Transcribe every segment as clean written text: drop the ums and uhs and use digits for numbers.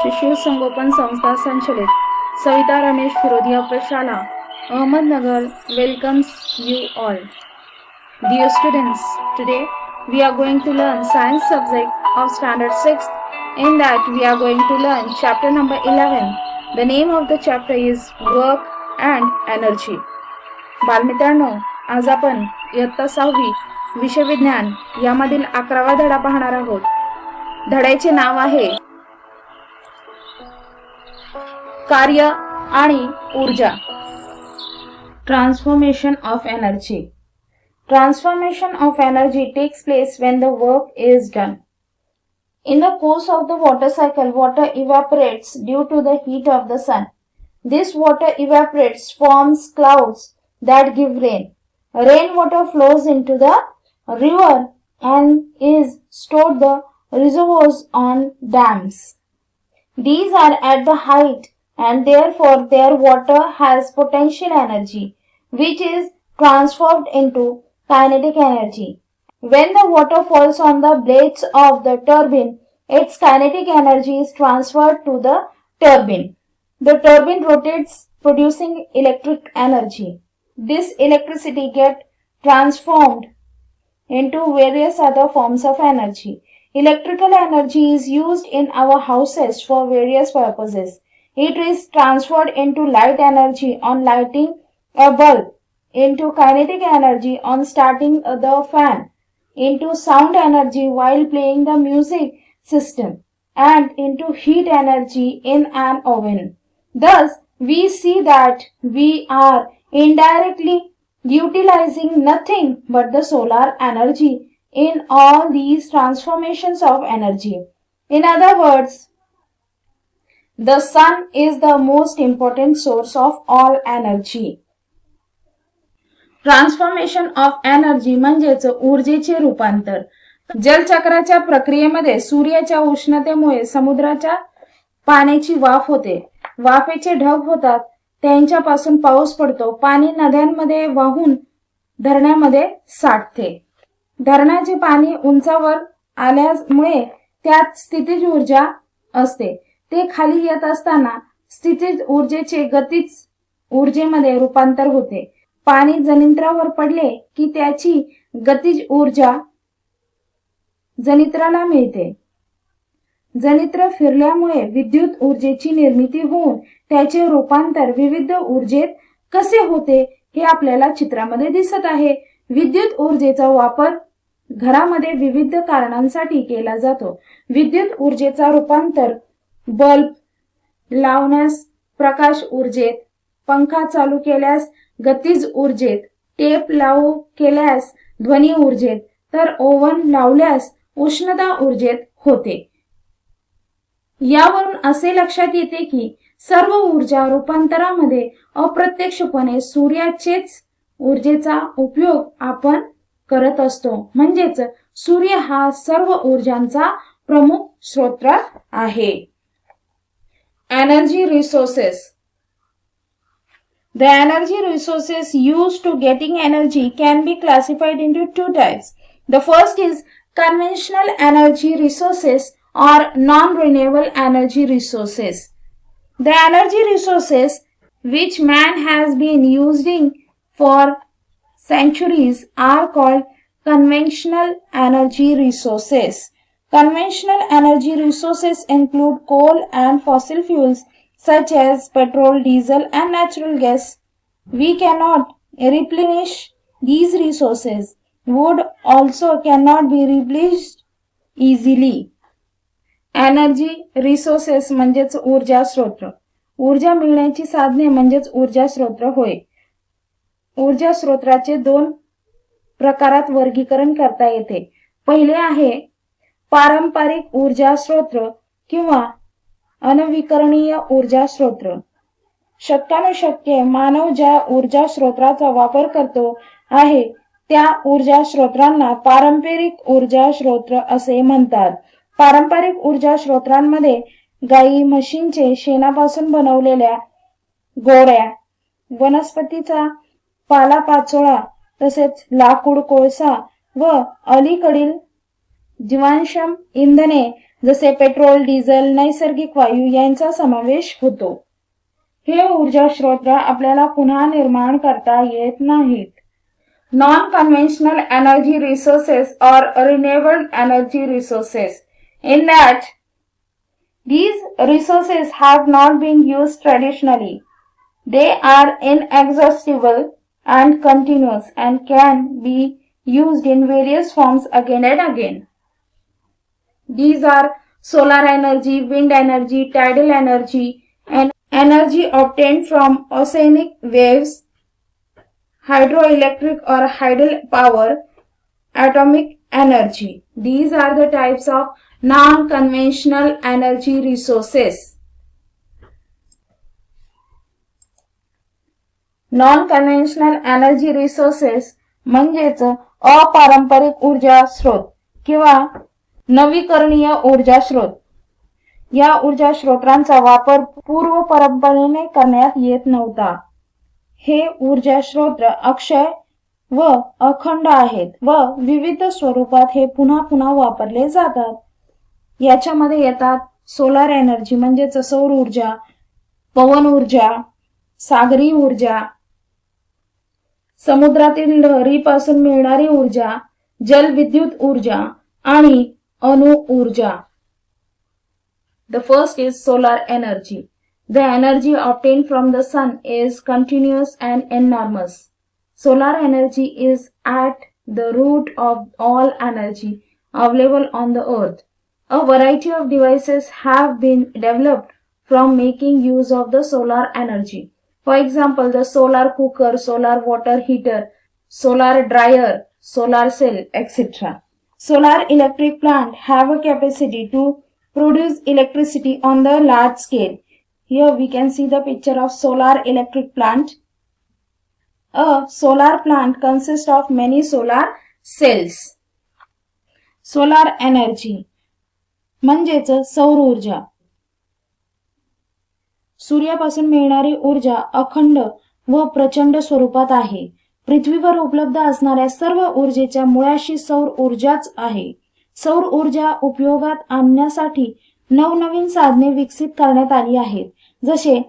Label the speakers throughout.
Speaker 1: शिशु संगोपन संस्था संचलित सविता रमेश फिरोदिया प्रशाला Ahmednagar welcomes you all. Dear students, today we are going to learn science subject of standard 6. In that we are going to learn chapter number 11. The name of the chapter is work and energy. बालमित्रांनो, आज आपण इयत्ता 6वी विषय विज्ञान यामधील 11वा धडा पाहणार आहोत. धड्याचे नाव आहे कार्य आणि ऊर्जा. Transformation of energy. Transformation of energy takes place when the work is done. In the course of the water cycle, water evaporates due to the heat of the sun. This water evaporates, forms clouds that give rain. Rainwater flows into the river and is stored the reservoirs on dams. These are at the height and therefore their water has potential energy, which is transformed into kinetic energy. When the water falls on the blades of the turbine, its kinetic energy is transferred to the turbine. The turbine rotates, producing electric energy. This electricity gets transformed into various other forms of energy. Electrical energy is used in our houses for various purposes. It is transferred into light energy on lighting a bulb, into kinetic energy on starting the fan, into sound energy while playing the music system, and into heat energy in an oven. Thus, we see that we are indirectly utilizing nothing but the solar energy in all these transformations of energy. In other words, the sun is the most important source of all energy. Transformation of energy म्हणजेच ऊर्जेचे रूपांतर. जलचक्राच्या प्रक्रियेमध्ये सूर्याच्या उष्णतेमुळे समुद्राच्या पाण्याची वाफ होते. वाफेचे ढग होतात, त्यांच्यापासून पाऊस पडतो. पाणी नद्यांमध्ये वाहून धरणामध्ये साठते. धरणाचे पाणी उंचावर आल्यामुळे त्यात स्थितीज ऊर्जा असते. ते खाली येत असताना स्थितीज ऊर्जेचे गतीज ऊर्जेमध्ये रूपांतर होते. पाणी जनित्रावर पडले की त्याची गतीज ऊर्जा जनित्राला मिळते. जनित्र फिरल्यामुळे विद्युत ऊर्जेची निर्मिती होऊन त्याचे रूपांतर विविध ऊर्जेत कसे होते हे आपल्याला चित्रामध्ये दिसत आहे. विद्युत ऊर्जेचा वापर घरामध्ये विविध कारणांसाठी केला जातो. विद्युत ऊर्जेचा रूपांतर बल्ब लावण्यास प्रकाश ऊर्जेत, पंखा चालू केल्यास गतीज ऊर्जेत, टेप लागू केल्यास ध्वनी ऊर्जेत, तर ओव्हन लावल्यास उष्णता ऊर्जेत होते. यावरून असे लक्षात येते की सर्व ऊर्जा रूपांतरामध्ये अप्रत्यक्षपणे सूर्याचेच ऊर्जेचा उपयोग आपण करत असतो. म्हणजेच सूर्य हा सर्व ऊर्जांचा प्रमुख स्रोत आहे. Energy resources. The energy resources used to getting energy can be classified into two types. The first is conventional energy resources or non-renewable energy resources. The energy resources which man has been using for centuries are called conventional energy resources. Conventional energy resources include coal and fossil fuels such as petrol, diesel and natural gas. We cannot replenish these resources. Wood also cannot be replenished easily. Energy resources म्हणजेच ऊर्जा स्रोत. ऊर्जा मिळण्याची साधने म्हणजेच ऊर्जा स्रोत होय. ऊर्जा स्रोताचे दोन प्रकारात वर्गीकरण करता येते. पहिले आहे पारंपरिक ऊर्जा स्रोत किंवा अनविकरणीय ऊर्जा स्रोत. शक्यानुशक्य मानव ज्या ऊर्जा स्रोताचा वापर करतो आहे त्या ऊर्जा स्रोतांना पारंपरिक ऊर्जा स्रोत असे म्हणतात. पारंपरिक ऊर्जा स्रोतांमध्ये गाई म्हशींचे शेणापासून बनवलेल्या गोळ्या, वनस्पतीचा पालापाचोळा तसेच लाकूड, कोळसा व अलीकडील जीवाश्म इंधने जसे पेट्रोल, डिझेल, नैसर्गिक वायू यांचा समावेश होतो. हे ऊर्जा स्रोत आपल्याला पुन्हा निर्माण करता येत नाहीत. Non-conventional energy resources or renewable energy resources. In that, these resources have not been used traditionally. They are inexhaustible and continuous and can be used in various forms again and again. These are solar energy, wind energy, tidal energy, and energy obtained from oceanic waves, hydroelectric or tidal power, atomic energy. These are the types of non-conventional energy resources. Non-conventional energy resources म्हणजेच अपारंपरिक ऊर्जा स्रोत किंवा नवीकरणीय ऊर्जा स्रोत. या ऊर्जा स्रोतांचा वापर पूर्व परंपरेने करण्यात येत नव्हता. हे ऊर्जा स्रोत अक्षय व अखंड आहेत व विविध स्वरूपात हे पुन्हा पुन्हा वापरले जातात. याच्यामध्ये येतात सोलार एनर्जी म्हणजेच सौर ऊर्जा, पवन ऊर्जा, सागरी ऊर्जा, समुद्रातील लहरीपासून मिळणारी ऊर्जा, जलविद्युत ऊर्जा आणि अणु ऊर्जा. The first is solar energy. The energy obtained from the sun is continuous and enormous. Solar energy is at the root of all energy available on the earth. A variety of devices have been developed from making use of the solar energy. For example, the solar cooker, solar water heater, solar dryer, solar cell, etc. Solar electric plant have a capacity to produce electricity on the large scale. Here we can see the picture of solar electric plant. A solar plant consists of many solar cells. Solar energy म्हणजेच सौर ऊर्जा. सूर्यापासून मिळणारी ऊर्जा अखंड व प्रचंड स्वरूपात आहे. पृथ्वीवर उपलब्ध असणाऱ्या सर्व ऊर्जेच्या मुळाशी सौर ऊर्जाच आहे. सौर ऊर्जा उपयोगात आणण्यासाठी नवनवीन साधने विकसित करण्यात आली आहेत, जसे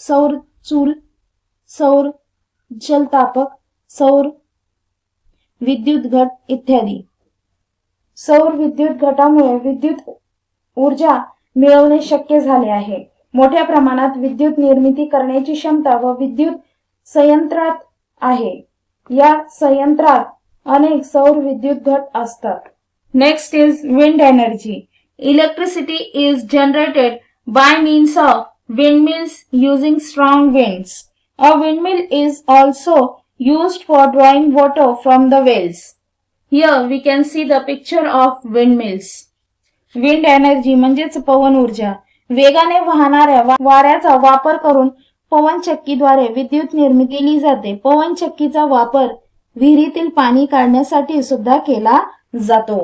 Speaker 1: सौर चूल, सौर जलतापक, सौर विद्युत घट इत्यादी. सौर विद्युत घटामुळे विद्युत ऊर्जा मिळवणे शक्य झाले आहे. मोठ्या प्रमाणात विद्युत निर्मिती करण्याची क्षमता व विद्युत संयंत्रात आहे. या संयंत्रात अनेक सौर विद्युत घट असतात. Next is wind energy. Electricity is generated by means of windmills using strong winds. A windmill is also used for drawing water from the wells. Here we can see the picture of windmills. Wind energy म्हणजेच पवन ऊर्जा. वेगाने वाहणाऱ्या वाऱ्याचा वापर करून पवनचक्कीद्वारे विद्युत निर्मिती केली जाते. पवनचक्कीचा वापर विहिरीतील पाणी काढण्यासाठी सुद्धा केला जातो.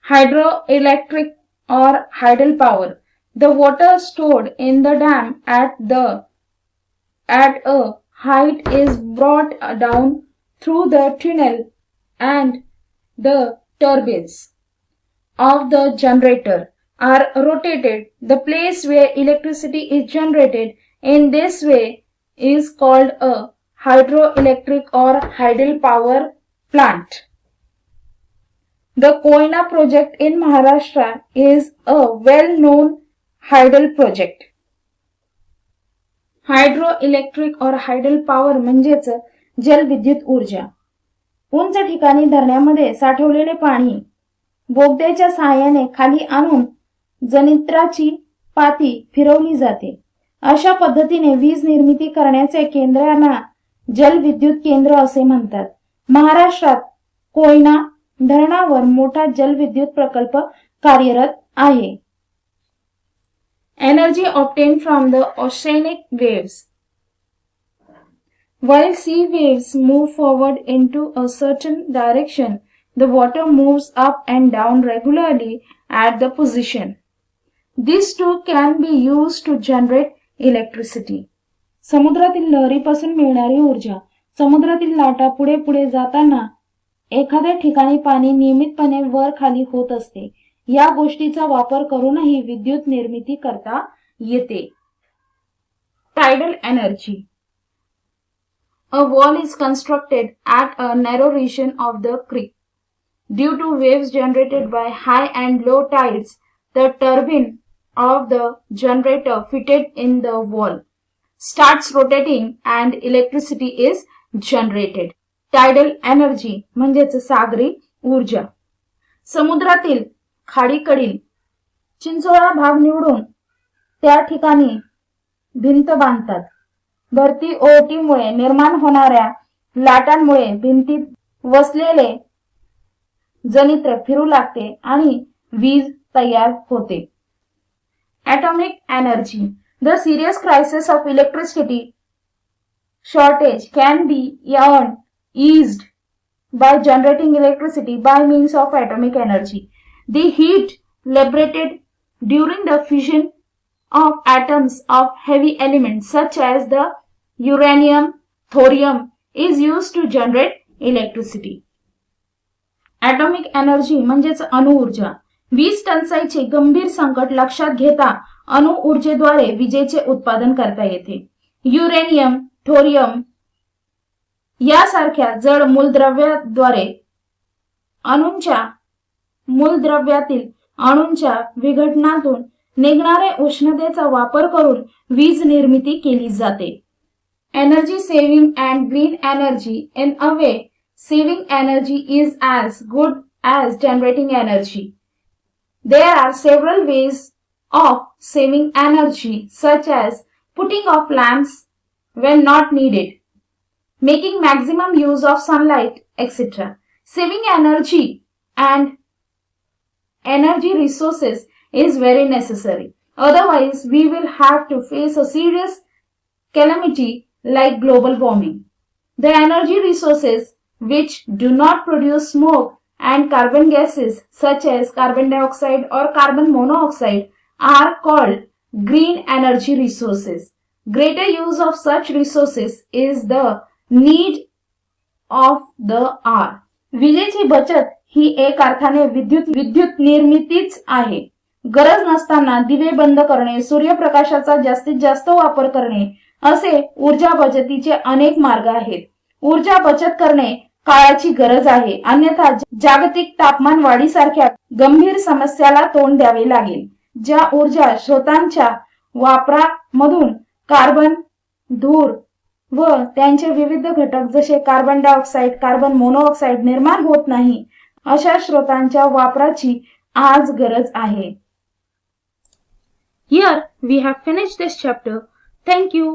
Speaker 1: Hydro electric or tidal power. The water stored in the dam at a height is brought down through the tunnel and the turbines of the generator are rotated. The place where electricity is generated in this way is called a hydroelectric or tidal power plant. The Koyna project in Maharashtra is a well-known tidal project. Hydroelectric or tidal power म्हणजेच जलविद्युत ऊर्जा. उंच ठिकाणी धरणामध्ये साठवलेले पाणी बोगद्याच्या सहाय्याने खाली आणून जनित्राची पाती फिरवली जाते. अशा पद्धतीने वीज निर्मिती करण्याचे केंद्रांना जलविद्युत केंद्र असे म्हणतात. महाराष्ट्रात कोयना धरणावर मोठा जलविद्युत प्रकल्प कार्यरत आहे. Energy obtained from the oceanic waves. While sea waves move forward into a certain direction, the water moves up and down regularly at the position. These too can be used to generate electricity. समुद्रातील लहरीपासून मिळणारी ऊर्जा. समुद्रातील लाटा पुढे पुढे जाताना एखाद्या ठिकाणी पाणी नियमितपणे वर खाली होत असते. या गोष्टीचा वापर करूनही विद्युत निर्मिती करता येते. Tidal energy. A wall is constructed at a narrow region of the creek. Due to waves generated by high and low tides, the turbine of the generator fitted in the wall starts rotating and electricity is generated. Tidal energy म्हणजेच सागरी ऊर्जा. समुद्रातील खाडीकडील चिंचोळा भाग निवडून त्या ठिकाणी भिंत बांधतात. भरती ओहोटीमुळे निर्माण होणाऱ्या लाटांमुळे भिंतीत वसलेले जनित्र फिरू लागते आणि वीज तयार होते. Atomic energy. The serious crisis of electricity shortage can be eased by generating electricity by means of atomic energy. The heat liberated during the fission of atoms of heavy elements such as the uranium, thorium is used to generate electricity. Atomic energy म्हणजेच अणुऊर्जा. वीज टंचाईचे गंभीर संकट लक्षात घेता अणुऊर्जेद्वारे विजेचे उत्पादन करता येते. युरेनियम, थोरियम यासारख्या जड मूलद्रव्याद्वारे मूलद्रव्यातील अणूंच्या विघटनातून निघणारे उष्णतेचा वापर करून वीज निर्मिती केली जाते. Energy saving and green energy. In a way, saving energy is as good as generating energy. There are several ways of saving energy, such as putting off lamps when not needed, making maximum use of sunlight, etc. Saving energy and energy resources is very necessary. Otherwise, we will have to face a serious calamity like global warming. The energy resources which do not produce smoke and carbon gases such as carbon dioxide or carbon monoxide are called green energy resources. Greater use of such resources is the need of the hour. विजेची बचत ही एक अर्थाने विद्युत निर्मितीच आहे. गरज नसताना दिवे बंद करणे, सूर्यप्रकाशाचा जास्तीत जास्त वापर करणे असे ऊर्जा बचतीचे अनेक मार्ग आहेत. ऊर्जा बचत करणे काळाची गरज आहे, अन्यथा जागतिक तापमान वाढीसारख्या गंभीर समस्याला तोंड द्यावे लागेल. ज्या ऊर्जा स्रोतांच्या वापरामधून कार्बन, धूर व त्यांचे विविध घटक जसे कार्बन डायऑक्साईड, कार्बन मोनोऑक्साईड निर्माण होत नाही, अशा स्रोतांच्या वापराची आज गरज आहे. Here we have finished this chapter. Thank you.